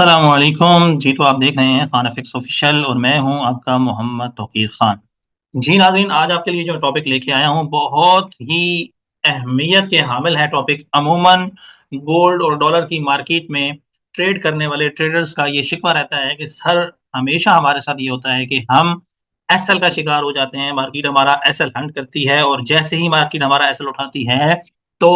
अस्सलामुअलैकुम जी। तो आप देख रहे हैं खान एफिक्स ऑफिशियल और मैं हूं आपका मोहम्मद तौकीर खान। जी नाज़रीन, आज आपके लिए जो टॉपिक लेके आया हूं बहुत ही अहमियत के हामिल है। टॉपिक अमूमन गोल्ड और डॉलर की मार्केट में ट्रेड करने वाले ट्रेडर्स का ये शिकवा रहता है कि सर हमेशा हमारे साथ ये होता है कि हम एसएल का शिकार हो जाते हैं। मार्केट हमारा एसएल हंट करती है और जैसे ही मार्केट हमारा एसएल उठाती है तो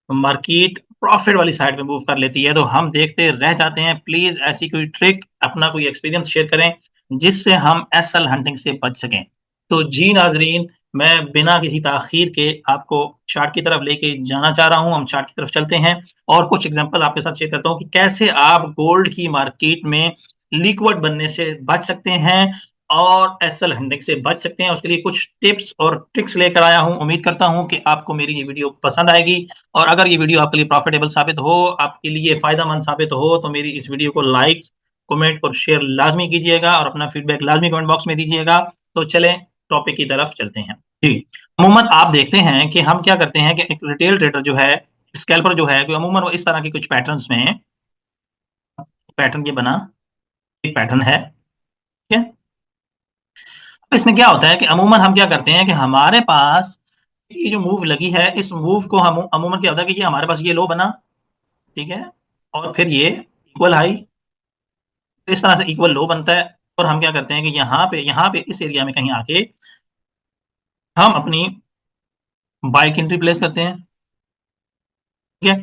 मार्केट प्रॉफिट वाली साइड में मूव कर लेती है, तो हम देखते रह जाते हैं। प्लीज ऐसी कोई ट्रिक, अपना कोई एक्सपीरियंस शेयर करें जिससे हम एसएल हंटिंग से बच सकें। तो जी नाजरीन, मैं बिना किसी ताखीर के आपको चार्ट की तरफ लेके जाना चाह रहा हूं। हम चार्ट की तरफ चलते हैं और कुछ एग्जांपल आपके साथ शेयर करता हूं कि कैसे आप गोल्ड की मार्केट में लिक्विड बनने से बच सकते हैं और एसएल हंटिंग से बच सकते हैं। उसके लिए कुछ टिप्स और ट्रिक्स लेकर आया हूं। उम्मीद करता हूं कि आपको मेरी ये वीडियो पसंद आएगी और अगर ये वीडियो आपके लिए प्रॉफिटेबल साबित हो, आपके लिए फायदेमंद साबित हो, तो मेरी इस वीडियो को लाइक, कमेंट और शेयर लाजमी कीजिएगा और अपना फीडबैक लाजमी कमेंट बॉक्स में दीजिएगा। तो चलें टॉपिक की तरफ चलते हैं। जी, अमूमन आप देखते हैं कि हम क्या करते हैं कि एक रिटेल ट्रेडर जो है, स्कैल्पर जो है, अमूमन वो इस तरह के कुछ पैटर्न्स में पैटर्न ये बना, एक पैटर्न है, ठीक है। तो इसमें क्या होता है कि अमूमन हम क्या करते हैं कि हमारे पास ये जो मूव लगी है, इस मूव को हम अमूमन क्या होता है कि ये हमारे पास ये लो बना, ठीक है, और फिर ये इक्वल हाई, इस तरह से इक्वल लो बनता है। और हम क्या करते हैं कि यहाँ पे इस एरिया में कहीं आके हम अपनी बाइक एंट्री प्लेस करते हैं, ठीक है।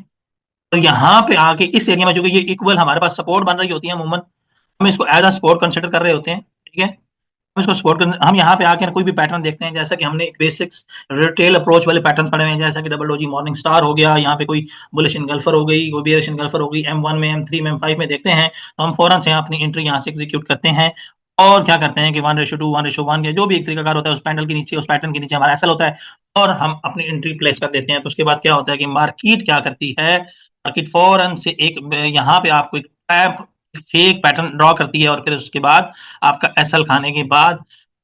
तो यहाँ पे आके इस एरिया में जो कि ये इक्वल हमारे पास सपोर्ट बन रही होती है, अमूमन हम इसको एज अ सपोर्ट कंसिडर कर रहे होते हैं, ठीक है। हम इसको सपोर्ट कर, हम यहाँ पे आके कोई भी पैटर्न देखते हैं, जैसा कि हमने एक बेसिक्स रिटेल अप्रोच वाले पैटर्न पढ़े हुए हैं, जैसा कि डबल डोजी मॉर्निंग स्टार हो गया, यहाँ पे कोई बुलिश इनगल्फर हो गई, कोई बेयरिश इनगल्फर हो गई, M1 में, M3 में, M5 में देखते हैं, तो हम फौरन से अपनी एंट्री यहाँ से एग्जीक्यूट करते हैं और क्या करते हैं कि 1:2, 1:1 के जो भी एक तरीका होता है उस पैनल के नीचे, उस पैटर्न के नीचे हमारा एसएल होता है और हम अपनी एंट्री प्लेस कर देते हैं। तो उसके बाद क्या होता है कि मार्केट क्या करती है, मार्केट फौरन से एक यहाँ पे आपको एक ट्रैप फेक पैटर्न ड्रॉ करती है और फिर उसके बाद आपका एसएल खाने के बाद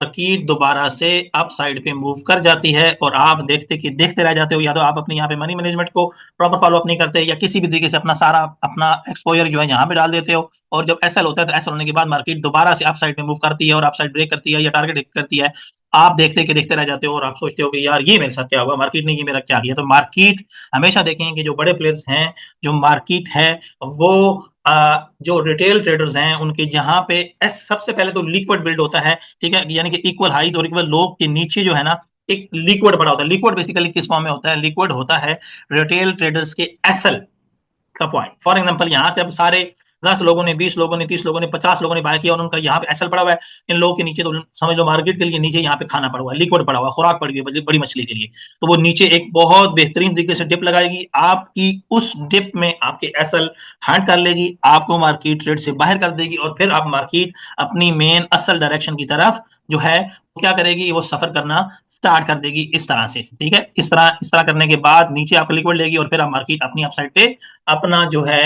मार्केट दोबारा से अप साइड पे मूव कर जाती है और आप देखते रह जाते हो। या तो आप अपनी यहाँ पे मनी मैनेजमेंट को प्रॉपर फॉलो अप नहीं करते या किसी भी तरीके से अपना सारा अपना एक्सपोजर जो है यहाँ पे डाल देते हो और जब एसएल होता है तो एसएल होने के बाद मार्केट दोबारा से अप साइड पे मूव करती है और अप साइड ब्रेक करती है या टारगेट हिट करती है। आप देखते रह जाते हो और आप सोचते हो कि यार ये मेरे साथ क्या हुआ, मार्केट ने ये मेरा क्या किया। तो मार्केट हमेशा देखें कि जो बड़े प्लेयर्स हैं, जो मार्केट है वो जो रिटेल ट्रेडर्स हैं उनके जहां पे सबसे पहले तो लिक्विड बिल्ड होता है, ठीक है। यानी कि इक्वल हाइज और इक्वल लो के नीचे जो है ना एक लिक्विड पड़ा होता है। लिक्विड बेसिकली किस फॉर्म में होता है? लिक्विड होता है रिटेल ट्रेडर्स के एसएल का पॉइंट। फॉर एग्जाम्पल यहाँ से अब सारे 10 लोगों ने, 20 लोगों ने, 30 लोगों ने, 50 लोगों ने बाय किया और उनका यहाँ पे एसएल पड़ा हुआ है। इन लोगों के नीचे तो समझ लो मार्केट के लिए नीचे यहाँ पे खाना पड़ा हुआ है, लिक्विड पड़ा हुआ है, खुराक पड़ी हुई है बड़ी मछली के लिए। तो वो नीचे एक बहुत बेहतरीन तरीके से डिप लगाएगी, आपकी उस डिप में आपके एसएल हंट कर लेगी, आपको मार्केट ट्रेड से बाहर कर देगी और फिर आप मार्केट अपनी मेन असल डायरेक्शन की तरफ जो है वो क्या करेगी, वो सफर करना स्टार्ट कर देगी इस तरह से, ठीक है। इस तरह करने के बाद नीचे आपको लिक्विड लेगी और फिर आप मार्केट अपनी अपसाइड पे अपना जो है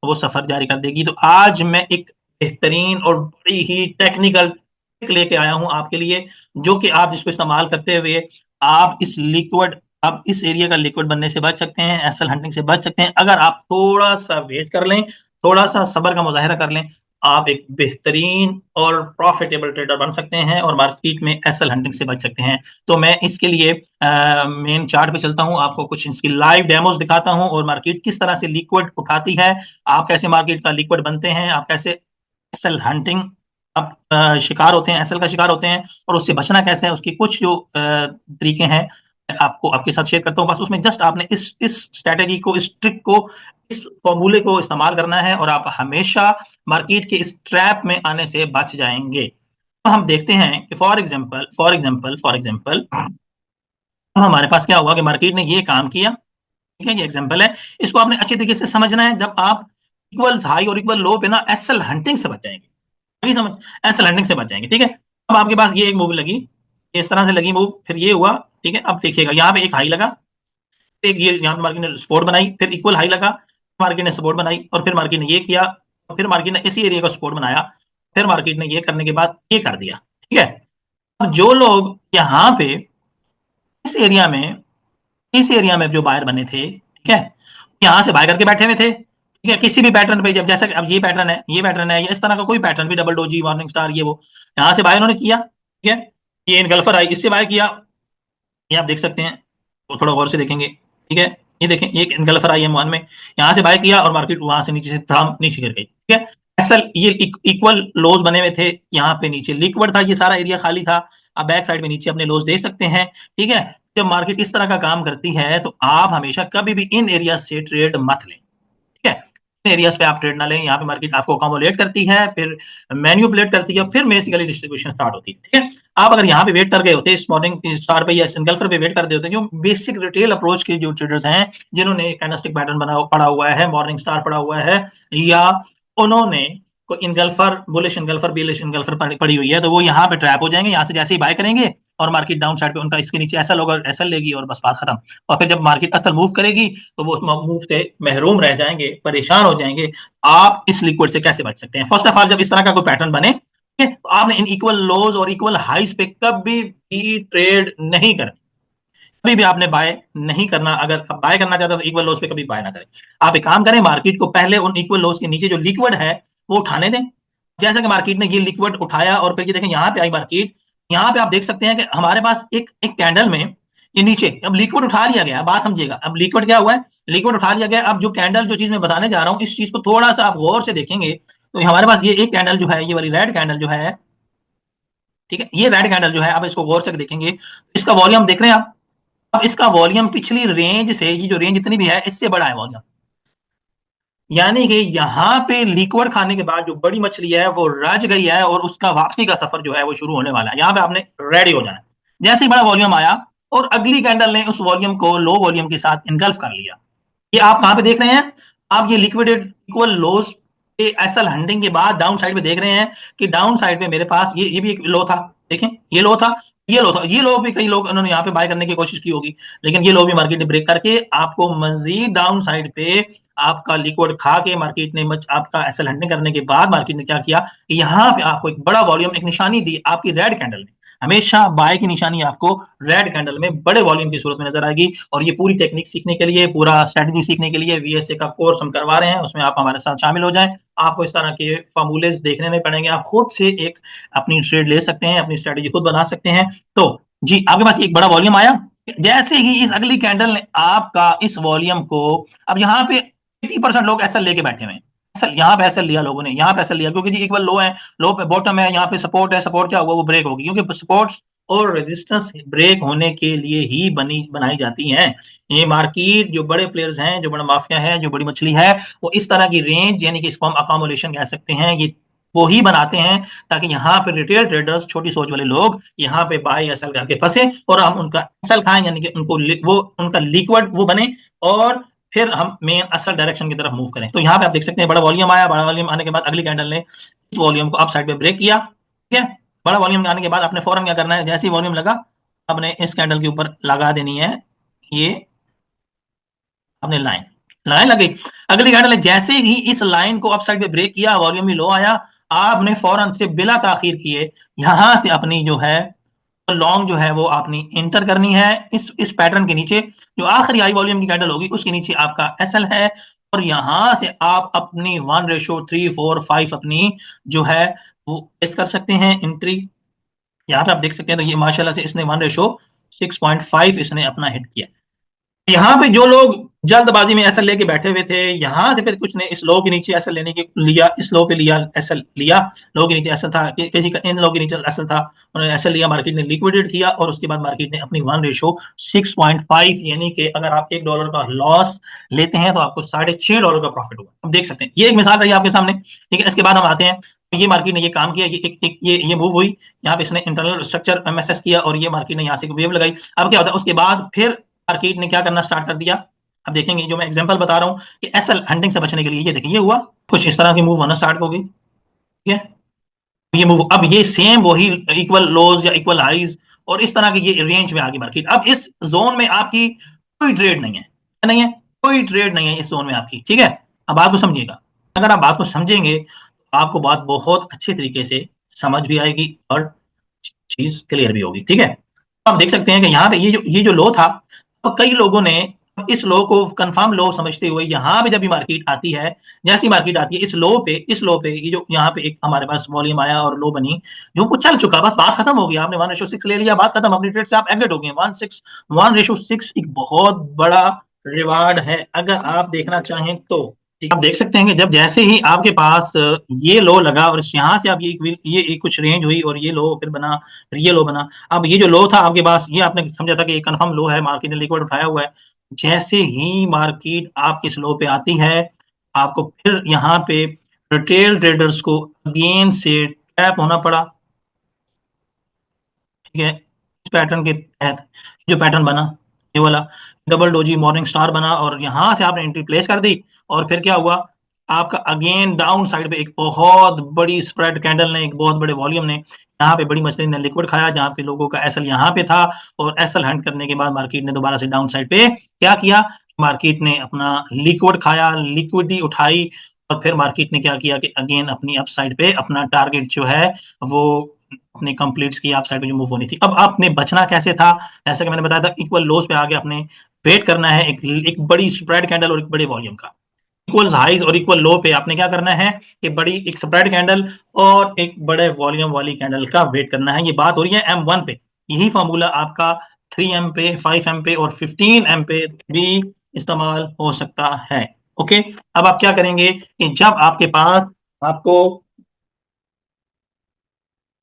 वो सफर जारी कर देगी। तो आज मैं एक बेहतरीन और बड़ी ही टेक्निकल ट्रिक लेके आया हूं आपके लिए, जो कि आप जिसको इस्तेमाल करते हुए आप इस लिक्विड, अब इस एरिया का लिक्विड बनने से बच सकते हैं, एसएल हंटिंग से बच सकते हैं। अगर आप थोड़ा सा वेट कर लें, थोड़ा सा सब्र का मुजाहिरा कर लें, आप एक बेहतरीन और प्रॉफिटेबल ट्रेडर बन सकते हैं और मार्केट में एसएल हंटिंग से बच सकते हैं। तो मैं इसके लिए मेन चार्ट पे चलता हूं, आपको कुछ इसकी लाइव डेमोस दिखाता हूं और मार्केट किस तरह से लिक्विड उठाती है, आप कैसे मार्केट का लिक्विड बनते हैं, आप कैसे एसएल हंटिंग आप शिकार होते हैं, एसएल का शिकार होते हैं और उससे बचना कैसे है, उसकी कुछ जो तरीके हैं आपको आपके साथ शेयर करता हूं। बस उसमें जस्ट आपने इस स्ट्रेटेजी को, इस ट्रिक को, इस फॉर्मूले को इस्तेमाल करना है और आप हमेशा मार्केट के इस ट्रैप में आने से बच जाएंगे। तो हम देखते हैं कि फॉर एग्जांपल हमारे पास क्या हुआ कि मार्केट ने ये काम किया, ठीक है। ये एग्जांपल है, इसको आपने अच्छे तरीके से समझना है। जब आप इक्वल हाई और इक्वल लो पे ना एसएल हंटिंग से बच जाएंगे, अभी समझ, एसएल हंटिंग से बच जाएंगे, ठीक है। अब आपके पास ये एक मूव लगी, इस तरह से लगी मूव, फिर ये हुआ, ठीक है। अब देखिएगा यहाँ पे एक हाई लगा, एक ये यहाँ पे मार्केट ने सपोर्ट बनाई, फिर इक्वल हाई लगा, मार्केट ने सपोर्ट बनाई और फिर मार्केट ने ये किया, फिर मार्केट ने इसी एरिया का सपोर्ट बनाया, फिर मार्केट ने ये करने के बाद ये कर दिया, ठीक है। अब जो लोग यहाँ पे इस एरिया में जो बायर बने थे, ठीक है, यहाँ से बाय करके बैठे हुए थे, ठीक है, किसी भी पैटर्न पे जब जैसा अब ये पैटर्न है, ये पैटर्न है, या इस तरह का कोई पैटर्न भी, डबल डोजी, मॉर्निंग स्टार, ये वो, यहाँ से बाय उन्होंने किया, ठीक है, ये इनगल्फर आई, इससे बाय किया, ये आप देख सकते हैं, तो थोड़ा गौर से देखेंगे, ठीक है, ये देखें, ये इनगल्फर आई M1 में, यहाँ से बाय किया और मार्केट वहां से नीचे से थम नीचे गिर गई, ठीक है। असल ये इक्वल लोज बने हुए थे, यहाँ पे नीचे लिक्विड था, ये सारा एरिया खाली था, आप बैक साइड में नीचे अपने लोज देख सकते हैं, ठीक है। जब मार्केट इस तरह का काम करती है तो आप हमेशा कभी भी इन एरिया से ट्रेड मत लें, ठीक है, एरियाज पे आप ट्रेड ना लें, यहाँ पे मार्केट आपको अकोमोडेट करती है, फिर मैन्युपुलेट करती है, फिर बेसिकली डिस्ट्रीब्यूशन स्टार्ट होती है, ठीक है। आप अगर यहाँ पे वेट कर गए होते इस मॉर्निंग स्टार पे या सिंगल्फर पे वेट कर रहे होते, जो बेसिक रिटेल अप्रोच के जो ट्रेडर्स हैं, जिन्होंने कैंडलस्टिक पैटर्न बना पड़ा हुआ है, मॉर्निंग स्टार पड़ा हुआ है, या उन्होंने को इनगल्फर, बुलिश इनगल्फर, बेलिश इनगल्फर पड़ी हुई है, तो वो यहाँ पे ट्रैप हो जाएंगे, यहाँ से जैसे ही बाय करेंगे और मार्केट डाउन साइड पे उनका इसके नीचे एसएल होगा, एसएल लेगी और बस बात खत्म। और फिर जब मार्केट असल मूव करेगी तो वो मूव से महरूम रह जाएंगे, परेशान हो जाएंगे। आप इस लिक्विड से कैसे बच सकते हैं? फर्स्ट ऑफ ऑल, जब इस तरह का कोई पैटर्न बने, ठीक है, तो आपने इन इक्वल लोज और इक्वल हाइज पे कभी भी ट्रेड नहीं करनी, कभी भी आपने बाय नहीं करना। अगर आप बाय करना चाहते हो तो इक्वल लोज पे कभी बाय ना करें। आप एक काम करें, मार्केट को पहले उन इक्वल लोज के नीचे जो लिक्विड है वो उठाने दें। जैसा कि मार्केट ने ये लिक्विड उठाया और फिर ये देखें यहाँ पे आई मार्केट, यहाँ पे आप देख सकते हैं कि हमारे पास एक एक कैंडल में ये नीचे अब लिक्विड उठा लिया गया। बात समझिएगा, अब लिक्विड क्या हुआ है, लिक्विड उठा लिया गया। अब जो कैंडल, जो चीज मैं बताने जा रहा हूँ, इस चीज को थोड़ा सा आप गौर से देखेंगे तो हमारे पास ये एक कैंडल जो है, ये वाली रेड कैंडल जो है, ठीक है, ये रेड कैंडल जो है, आप इसको गौर से देखेंगे, इसका वॉल्यूम देख रहे हैं आप। अब इसका वॉल्यूम पिछली रेंज से, ये जो रेंज इतनी भी है, इससे बड़ा है वॉल्यूम। यानी कि यहाँ पे लिक्विड खाने के बाद जो बड़ी मछली है वो रज गई है और उसका वापसी का सफर जो है वो शुरू होने वाला है। यहाँ पे आपने रेडी हो जाना है। जैसे ही बड़ा वॉल्यूम आया और अगली कैंडल ने उस वॉल्यूम को लो वॉल्यूम के साथ इनगल्फ कर लिया। ये आप कहां पे देख रहे हैं, आप ये लिक्विडेड इक्वल लोस पे एसएल हंडिंग के बाद डाउन साइड पे देख रहे हैं कि डाउन साइड पे मेरे पास ये भी एक लो था। देखें, ये लो था, ये लो था, ये लो भी कई लोग उन्होंने यहाँ पे बाय करने की कोशिश की होगी, लेकिन ये लो भी मार्केट ने ब्रेक करके आपको मजीद डाउन साइड पे आपका लिक्विड खा के मार्केट ने आपका एसएल हंडिंग करने के बाद मार्केट ने क्या किया कि यहाँ पे आपको एक बड़ा वॉल्यूम, एक निशानी दी आपकी रेड कैंडल ने। हमेशा बाय की निशानी आपको रेड कैंडल में बड़े वॉल्यूम की सूरत में नजर आएगी। और ये पूरी टेक्निक सीखने के लिए, पूरा स्ट्रेटजी सीखने के लिए वीएसए का कोर्स हम करवा रहे हैं, उसमें आप हमारे साथ शामिल हो जाएं। आपको इस तरह के फार्मूलेज देखने नहीं पड़ेंगे, आप खुद से एक अपनी ट्रेड ले सकते हैं, अपनी स्ट्रेटजी खुद बना सकते हैं। तो जी, आपके पास एक बड़ा वॉल्यूम आया, जैसे ही इस अगली कैंडल ने आपका इस वॉल्यूम को, अब यहाँ पे 80% लोग ऐसा लेके बैठे हुए हैं, यहाँ पे ऐसा लिया लोगों ने, यहाँ पे ऐसा लिया क्योंकि जी इक्वल लो है, लो पे बॉटम है, यहाँ पे सपोर्ट है, सपोर्ट क्या हुआ, वो ब्रेक होगी, क्योंकि सपोर्ट्स और रेजिस्टेंस ब्रेक होने के लिए ही बनाई जाती हैं। ये मार्केट, जो बड़े प्लेयर्स हैं, जो बड़ा माफिया है, जो बड़ी मछली है, वो इस तरह की रेंज, यानी कि इसको हम अकोमोडेशन कह सकते हैं, ये वो ही बनाते हैं ताकि यहाँ पे रिटेल ट्रेडर्स, छोटी सोच वाले लोग यहाँ पे बाय या सेल करके फंसे और हम उनका सेल खाएं, यानी कि उनको वो उनका लिक्विड वो बने और फिर हम मेन असल डायरेक्शन की तरफ मूव करें। तो यहाँ पे आप देख सकते हैं बड़ा वॉल्यूम आया, बड़ा वॉल्यूम आने के बाद अगली कैंडल ने इस वॉल्यूम को अप साइड पे ब्रेक किया, ठीक है। बड़ा वॉल्यूम आने के बाद आपने फौरन क्या करना है, जैसे ही वॉल्यूम लगा आपने इस कैंडल के ऊपर लगा देनी है ये अपने लाइन, लाइन लग गई। अगली कैंडल ने जैसे ही इस लाइन को अप साइड पे ब्रेक किया, वॉल्यूम ही लो आया, आपने फौरन से बिला ताखीर किए यहां से अपनी जो है लॉन्ग जो है वो आपने इंटर करनी है इस पैटर्न के नीचे, जो आखिरी हाई वॉल्यूम की कैंडल होगी उसके नीचे आपका एसएल है। और यहां से आप अपनी 1:3, 4, 5 अपनी जो है वो इस कर सकते हैं एंट्री। यहाँ पे आप देख सकते हैं, तो ये माशाल्लाह से इसने 1:6.5 इसने अपना हिट किया। यहाँ पे जो लोग जल्दबाजी में ऐसा लेके बैठे हुए थे, यहां से फिर कुछ ने इस लो के नीचे ऐसा लेने की लिया, इस लो पे लिया, ऐसा लिया, लो के नीचे ऐसा था, किसी का इन लो के नीचे ऐसा था, उन्होंने ऐसा लिया, मार्केट ने लिक्विडेट किया और उसके बाद मार्केट ने अपनी 1:6.5, यानी कि अगर आप $1 का लॉस लेते हैं तो आपको $6.5 का प्रॉफिट होगा। अब देख सकते हैं, ये एक मिसाल रही आपके सामने, ठीक है। इसके बाद हम आते हैं, ये मार्केट ने ये काम किया, ये मूव हुई, यहाँ पे इसने इंटरनल स्ट्रक्चर एमएसएस किया और ये मार्केट ने यहाँ से वेव लगाई। अब क्या होता है, उसके बाद फिर मार्केट ने क्या करना स्टार्ट कर दिया। अब देखेंगे, जो मैं एग्जांपल बता रहा हूँ कि एसएल हंटिंग से बचने के लिए, ये देखिए ये हुआ, कुछ इस तरह की मूव होना स्टार्ट हो गई, ठीक है। ये मूव, अब ये सेम वही इक्वल लोज या इक्वल हाइज और इस तरह की ये रेंज में आ गई मार्केट। अब इस जोन में आपकी कोई ट्रेड नहीं है, नहीं है, कोई ट्रेड नहीं है इस जोन में आपकी, ठीक है। अब बात को समझिएगा, अगर आप बात को समझेंगे तो आपको बात बहुत अच्छे तरीके से समझ भी आएगी और चीज क्लियर भी होगी, ठीक है। आप देख सकते हैं कि यहाँ पे ये जो लो था, तो कई लोगों ने इस लो को कंफर्म लो समझते हुए यहाँ पे जब भी मार्केट आती है, जैसी मार्केट आती है इस लो पे ये जो यहाँ पे एक हमारे पास वॉल्यूम आया और लो बनी, जो वो चल चुका, बस बात खत्म हो गई, आपने 1:6 ले लिया, बात खत्म, अपनी ट्रेड से आप एग्जिट हो गए। 1:6 एक बहुत बड़ा रिवार्ड है अगर आप देखना चाहें तो। आप देख सकते हैं कि जब जैसे ही आपके पास ये लो लगा और यहाँ से आप ये कुछ रेंज हुई और ये लो फिर बना, फिर ये लो बना। अब ये जो लो था आपके पास, ये आपने समझा था कि ये कंफर्म लो है, मार्केट ने लिक्विड उठाया हुआ है। जैसे ही मार्केट आपके स्लो पे आती है, आपको फिर यहाँ पे रिटेल ट्रेडर्स को अगेन से टैप होना पड़ा। ठीक है, इस पैटर्न के तहत जो पैटर्न बना, ये वाला डबल डोजी मॉर्निंग स्टार बना, और यहां से आपने एंट्री प्लेस कर दी। और फिर क्या हुआ, आपका अगेन डाउन साइड पे एक बहुत बड़ी स्प्रेड कैंडल ने, एक बहुत बड़े वॉल्यूम ने, यहाँ पे बड़ी मछली ने लिक्विड खाया, जहां पे लोगों का एसएल यहाँ पे था, और एसएल हंट करने के बाद मार्केट ने दोबारा से डाउन साइड पे क्या किया, मार्केट ने अपना लिक्विड खाया, लिक्विडिटी उठाई, और फिर मार्केट ने क्या किया कि अगेन अपनी अपसाइड पे अपना टारगेट जो है वो अपने कंप्लीट्स की आप साइड पे जो मूव होनी थी। अब आपने बचना कैसे था, जैसे कि मैंने बताया था, इक्वल लोस पे आगे आपने वेट करना है एक बड़ी स्प्रेड कैंडल और एक बड़े वॉल्यूम का। इक्वल हाइज और इक्वल लो पे आपने क्या करना है कि बड़ी एक स्प्रेड कैंडल और एक बड़े वॉल्यूम वाली कैंडल का वेट करना है। ये बात हो रही है M1 पे। यही फॉर्मूला आपका 3M पे, 5M पे और 15M पे भी इस्तेमाल हो सकता है। ओके, अब आप क्या करेंगे कि जब आपके पास आपको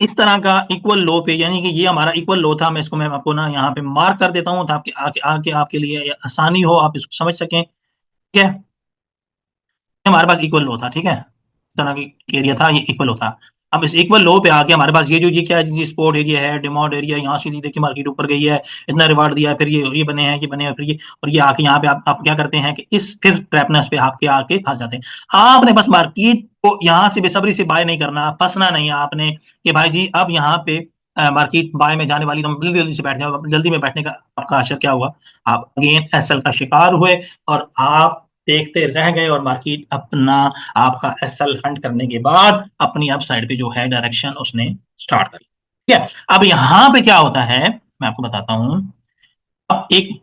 इस तरह का इक्वल लो पे, यानी कि ये हमारा इक्वल लो था, मैं आपको ना यहाँ पे मार्क कर देता हूँ ताकि आके आके आपके लिए आसानी हो, आप इसको समझ सकें। ठीक है, हमारे पास इक्वल लो था, ठीक है, इस तरह की एरिया था, ये इक्वल लो था। अब इस इक्वल लो पे आके हमारे पास ये क्या है, ये सपोर्ट एरिया है, डिमांड एरिया, यहाँ से देखिए मार्केट ऊपर गई है, इतना रिवार्ड दिया है, फिर ये बने हैं, ये बने हैं, फिर ये, और ये आके यहाँ पे आप क्या करते हैं कि इस फिर ट्रैपनेस पे आपके आके फंस जाते हैं। आपने बस मार्केट को यहाँ से बेसब्री से बाय नहीं करना, फंसना नहीं है आपने कि भाई जी अब यहाँ पे मार्केट बाय में जाने वाली, तो हम जल्दी जल्दी से बैठ जाओ। जल्दी में बैठने का आपका असर क्या हुआ, आप अगेन एसएल का शिकार हुए, और आप देखते रह गए, और मार्केट अपना आपका एसएल हंट करने के बाद अपनी अप साइड पे जो है डायरेक्शन उसने स्टार्ट कर लिया। ठीक है, अब यहां पे क्या होता है मैं आपको बताता हूं। अब एक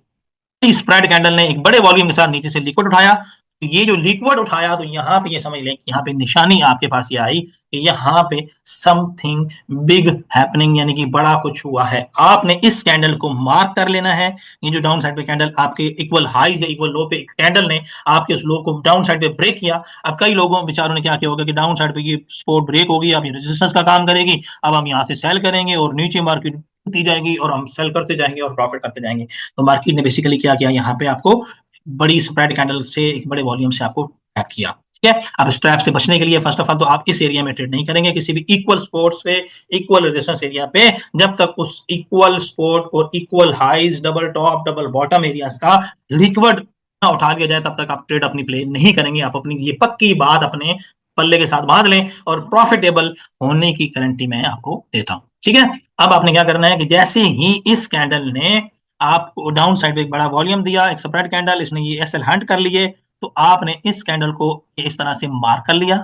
स्प्रेड कैंडल ने एक बड़े वॉल्यूम के साथ नीचे से लिक्विड उठाया, तो ये जो लिक्विड उठाया, तो यहाँ पे ये समझ लें कि यहाँ पे निशानी आपके पास ये आई कि यहाँ पे समथिंग बिग हैपनिंग, यानी कि बड़ा कुछ हुआ है। आपने इस कैंडल को मार्क कर लेना है। ये जो डाउन साइड पे कैंडल आपके इक्वल हाइज या इक्वल लो पे कैंडल ने आपके उस लो को डाउन साइड पे ब्रेक किया। अब कई लोगों बेचारों ने क्या किया होगा कि डाउन साइड पे ये सपोर्ट ब्रेक होगी, अब ये रेजिस्टेंस का काम करेगी, अब हम यहाँ से सेल करेंगे और नीचे मार्केट दी जाएगी और हम सेल करते जाएंगे और प्रॉफिट करते जाएंगे। तो मार्केट ने बेसिकली क्या किया, यहाँ पे आपको बड़ी स्प्रेड कैंडल से एक बड़े वॉल्यूम से आपको ट्रैप किया। ठीक है, अब इस ट्रैप से बचने के लिए फर्स्ट ऑफ ऑल तो आप इस एरिया में ट्रेड नहीं करेंगे, किसी भी इक्वल स्पोर्ट्स पे, इक्वल रेजिस्टेंस एरिया पे, जब तक उस इक्वल स्पोर्ट और equal highs, double top double bottom areas का लिक्विड ना उठा लिया जाए, तब तक आप ट्रेड अपनी प्ले नहीं करेंगे। आप अपनी ये पक्की बात अपने पल्ले के साथ बांध लें, और प्रॉफिटेबल होने की गारंटी मैं आपको देता हूं। ठीक है, अब आपने क्या करना है कि जैसे ही इस कैंडल ने आपको डाउन साइड पे एक बड़ा वॉल्यूम दिया, एक स्प्रेड कैंडल, इसने ये एसएल हंट कर लिए, तो आपने इस कैंडल को इस तरह से मार्क कर लिया।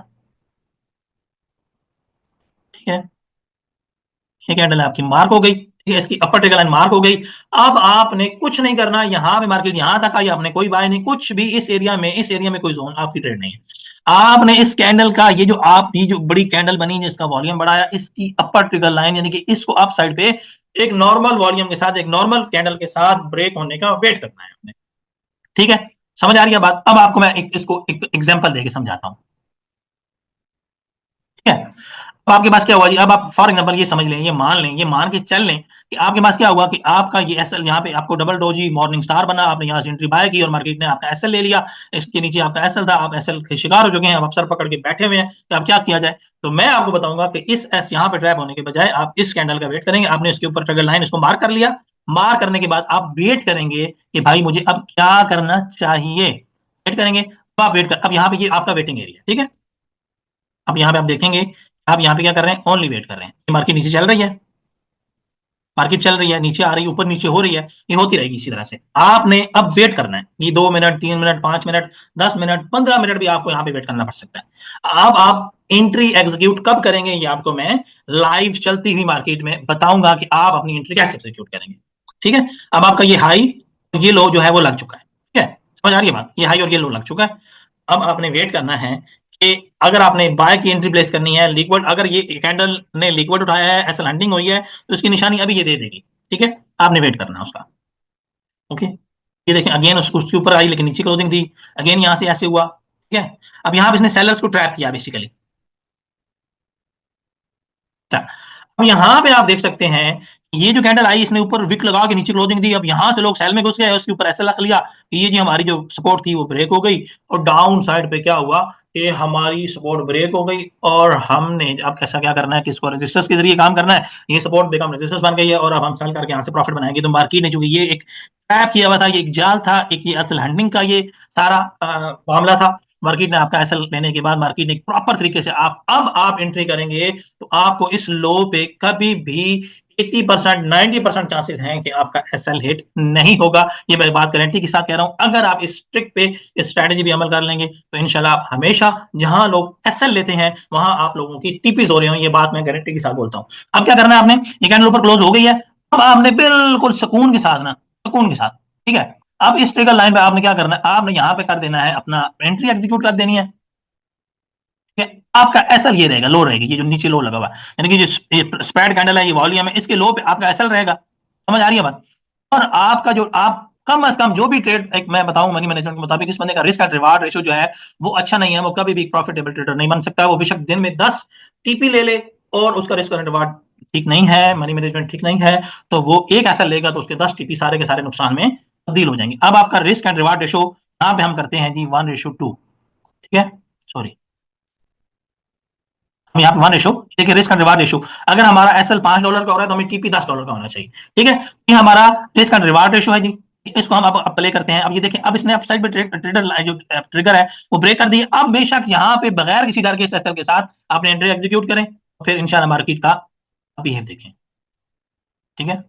ठीक है, ये कैंडल आपकी मार्क हो गई, ठीक है, इसकी अपर ट्रिगर लाइन मार्क हो गई। अब आपने कुछ नहीं करना, यहां पे मार्केट यहां तक आई, आपने कोई बाय नहीं, कुछ भी इस एरिया में कोई जोन आपकी ट्रेड नहीं है। आपने इस कैंडल का ये जो बड़ी कैंडल बनी जिसका वॉल्यूम बढ़ाया, इसकी अपर ट्रिगर लाइन यानी कि इसको अप साइड पे एक नॉर्मल वॉल्यूम के साथ, एक नॉर्मल कैंडल के साथ ब्रेक होने का वेट करना है आपने। ठीक है, समझ आ रही है बात। अब आपको मैं इसको एक एग्जांपल देके समझाता हूं। ठीक है, अब आपके पास क्या हुआ जी, अब आप फॉर एग्जांपल ये समझ लें, ये मान के चल लें कि आपके पास क्या हुआ कि आपका ये एसएल यहाँ पे आपको डबल डोजी मॉर्निंग स्टार बना, आपने यहाँ से एंट्री बाय की और मार्केट ने आपका एसएल ले लिया। इसके नीचे आपका एसएल था, आप एसएल के शिकार हो चुके हैं, अब आप सर पकड़ के बैठे हुए हैं कि अब क्या किया जाए। तो मैं आपको बताऊंगा कि इस एस यहाँ पे ट्रैप होने के बजाय आप इस कैंडल का वेट करेंगे। आपने इसके ऊपर ट्रिगर लाइन इसको मार्क कर लिया, मार्क करने के बाद आप वेट करेंगे कि भाई मुझे अब क्या करना चाहिए, वेट करेंगे। अब आप वेट कर, अब यहाँ पे ये आपका वेटिंग एरिया, ठीक है। अब यहाँ पे आप देखेंगे, आप यहाँ पे क्या कर रहे हैं, ओनली वेट कर रहे हैं। मार्केट नीचे चल रही है, मार्केट चल रही है, नीचे आ रही है, ऊपर नीचे हो रही है, ये होती रहेगी इसी तरह से। आपने अब वेट करना है, ये 2 minute, 3 minute, 5 minute, 10 minute, 15 minute भी आपको यहाँ पे वेट करना पड़ सकता है। अब आप एंट्री एग्जीक्यूट कब करेंगे, ये आपको मैं लाइव चलती हुई मार्केट में बताऊंगा कि आप अपनी एंट्री कैसे एग्जीक्यूट करेंगे। ठीक है, अब आपका ये हाई, ये लो जो है वो लग चुका है। ठीक समझ आ रही है बात? ये हाई और ये लो लग चुका है। अब आपने वेट करना है कि अगर आपने बाय की एंट्री प्लेस करनी है, लिक्विड अगर ये कैंडल ने लिक्विड उठाया है, ऐसा लैंडिंग हुई है, तो उसकी निशानी अभी ये दे देगी। ठीक है, आपने वेट करना है उसका। ओके, ये देखें अगेन उसके ऊपर आई लेकिन नीचे क्लोजिंग दी, अगेन यहां से ऐसे हुआ। ठीक है, अब यहां पे इसने सेलर्स को ट्रैप किया बेसिकली। अब यहाँ पे आप देख सकते हैं ये जो कैंडल आई इसने ऊपर विक लगा के नीचे क्लोजिंग दी। अब यहां से लोग सेल में घुस गए, उसके ऊपर ऐसा लग लिया कि ये जी हमारी जो सपोर्ट थी वो ब्रेक हो गई। और डाउन साइड पे क्या हुआ कि हमारी सपोर्ट ब्रेक हो गई और हमने अब कैसा क्या करना है कि इसको रेजिस्टेंस के जरिए काम करना है। ये सपोर्ट बेकम रेजिस्टेंस बन गई है और अब हम सेल करके यहाँ से प्रॉफिट बनाएंगे। तो मार्केट ने जो ये एक ट्रैप किया हुआ था, ये एक जाल था, एक ये असल हैंडलिंग का ये सारा मामला था। मार्केट ने आपका एसएल लेने के बाद मार्केट ने प्रॉपर तरीके से आप एंट्री करेंगे तो आपको इस लो पे कभी भी 80% 90% चांसेस हैं कि आपका एसएल हिट नहीं होगा। ये मैं बात गारंटी के साथ कह रहा हूं। अगर आप इस ट्रिक पे इस स्ट्रेटेजी भी अमल कर लेंगे तो इंशाल्लाह आप हमेशा जहां लोग एसएल लेते हैं वहां आप लोगों की टीपीज हो रहे हो। ये बात मैं गारंटी के साथ बोलता हूं। अब क्या करना है आपने, ये कैंडल ऊपर क्लोज हो गई है। अब आपने बिल्कुल सुकून के साथ ना, सुकून के साथ, ठीक है, अब इस ट्रिगर लाइन पे आपने क्या करना है, आपने यहां पे कर देना है अपना एंट्री एग्जीक्यूट कर देनी है। ठीक है, आपका एसएल ये रहेगा, लो रहेगी, ये जो नीचे लो लगा हुआ है, यानी कि जो स्प्रेड कैंडल है, ये वॉल्यूम है, इसके लो पे आपका एसएल रहेगा। समझ आ रही है बात? और आपका जो आप कम से कम जो भी ट्रेड, एक मैं बताऊं मनी मैनेजमेंट के मुताबिक, इस बंदे का रिस्क एंड रिवार्ड रेशियो जो है वो अच्छा नहीं है। वो कभी भी प्रॉफिटेबल ट्रेडर नहीं बन सकता। वो बेशक दिन में 10 टीपी ले ले और उसका रिस्क एंड रिवार्ड ठीक नहीं है, मनी मैनेजमेंट ठीक नहीं है, तो वो एक ऐसा लेगा तो उसके 10 टीपी सारे के सारे नुकसान में तब्दील हो जाएंगे। अब आपका रिस्क एंड रिवार्ड रेशियो यहाँ पे हम करते हैं जी 1:2। ठीक है, सॉरी, हम यहाँ पे 1 रेशो, देखिए रिस्क एंड रिवार्ड रेशो, अगर हमारा एसएल $5 का हो रहा है तो हमें टीपी $10 का होना चाहिए। ठीक है, ये हमारा रिस्क एंड रिवार्ड रेशो है जी। इसको हम अब प्ले करते हैं। अब ये देखिए, अब इसने अप साइड पे ट्रेडर जो ट्रिगर है वो ब्रेक कर दी। अब बेशक यहाँ पे बगैर किसी डर के इस एसएल के साथ आपने एंट्री एग्जीक्यूट करें, फिर इंशाल्लाह मार्केट का बिहेव देखें। ठीक है,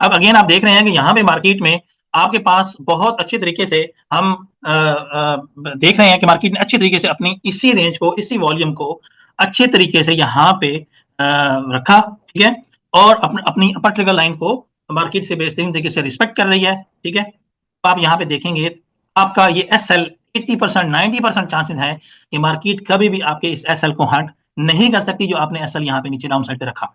अब अगेन आप देख रहे हैं कि यहाँ पे मार्केट में आपके पास बहुत अच्छे तरीके से हम देख रहे हैं कि मार्केट ने अच्छे तरीके से अपनी इसी रेंज को, इसी वॉल्यूम को अच्छे तरीके से यहाँ पे रखा। ठीक है, और अपनी अपर ट्रिगर लाइन को मार्केट से बेहतरीन तरीके से रिस्पेक्ट कर रही है। ठीक है, तो आप यहाँ पे देखेंगे आपका ये एस एल 80% 90% चांसेस है कि मार्केट कभी भी आपके इस एस एल को हंट नहीं कर सकती जो आपने एस एल यहाँ पे नीचे डाउन साइड पे रखा।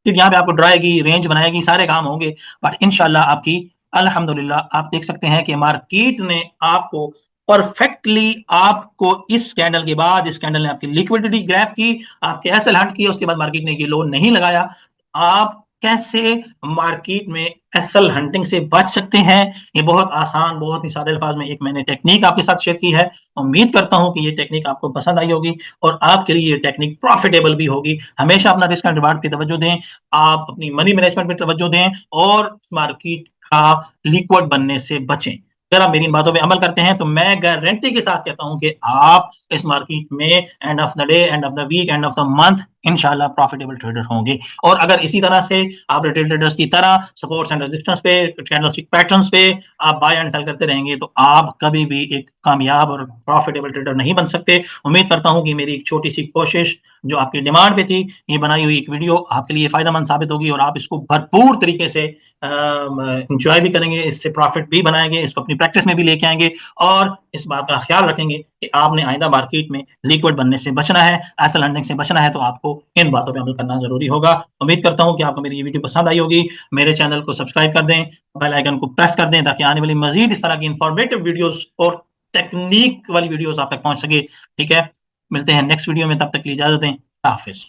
फिर यहाँ पे आपको ड्राएगी, रेंज बनाएगी, सारे काम होंगे, बट इंशाल्लाह आपकी अल्हम्दुलिल्लाह आप देख सकते हैं कि मार्केट ने आपको परफेक्टली, आपको इस कैंडल के बाद, इस कैंडल ने आपकी लिक्विडिटी ग्रैब की, आपके एसएल हंट किए, उसके बाद मार्केट ने ये लो नहीं लगाया। आप कैसे मार्केट में एसएल हंटिंग से बच सकते हैं, ये बहुत आसान, बहुत ही सादे अल्फाज में एक मैंने टेक्निक आपके साथ शेयर की है। उम्मीद करता हूं कि ये टेक्निक आपको पसंद आई होगी और आपके लिए ये टेक्निक प्रॉफिटेबल भी होगी। हमेशा अपना रिस्क एंड रिवार्ड पे तवज्जो दें, आप अपनी मनी मैनेजमेंट पे तवज्जो दें और मार्केट का लिक्विड बनने से बचें। अगर आप मेरी इन बातों पे अमल करते हैं तो मैं गारंटी के साथ कहता हूं कि आप इस मार्केट में end of the day, end of the week, end of the month इंशाल्लाह प्रॉफिटेबल ट्रेडर होंगे। और अगर इसी तरह से आप रिटेल ट्रेडर्स की तरह सपोर्ट्स एंड रेजिस्टेंस पे, कैंडलस्टिक पैटर्न्स पे आप बाय एंड सेल करते रहेंगे तो आप कभी भी एक कामयाब और प्रॉफिटेबल ट्रेडर नहीं बन सकते। उम्मीद करता हूं कि मेरी एक छोटी सी कोशिश जो आपकी डिमांड पे थी, ये बनाई हुई एक वीडियो आपके लिए फायदेमंद साबित होगी और आप इसको भरपूर तरीके से इंजॉय भी करेंगे, इससे प्रॉफिट भी बनाएंगे, इसको अपनी प्रैक्टिस में भी लेके आएंगे और इस बात का ख्याल रखेंगे कि आपने आइंदा मार्केट में लिक्विड बनने से बचना है, एसेल लैंडिंग से बचना है, तो आपको इन बातों पे अमल करना जरूरी होगा। उम्मीद करता हूं कि आपको मेरी ये वीडियो पसंद आई होगी। मेरे चैनल को सब्सक्राइब कर दें, बेल आइकन को प्रेस कर दें ताकि आने वाली मजीद इस तरह की इंफॉर्मेटिव वीडियोस और टेक्निक वाली वीडियोस आप तक पहुंच सके। ठीक है, मिलते हैं नेक्स्ट वीडियो में, तब तक के लिए इजाजत दें। हाफिज।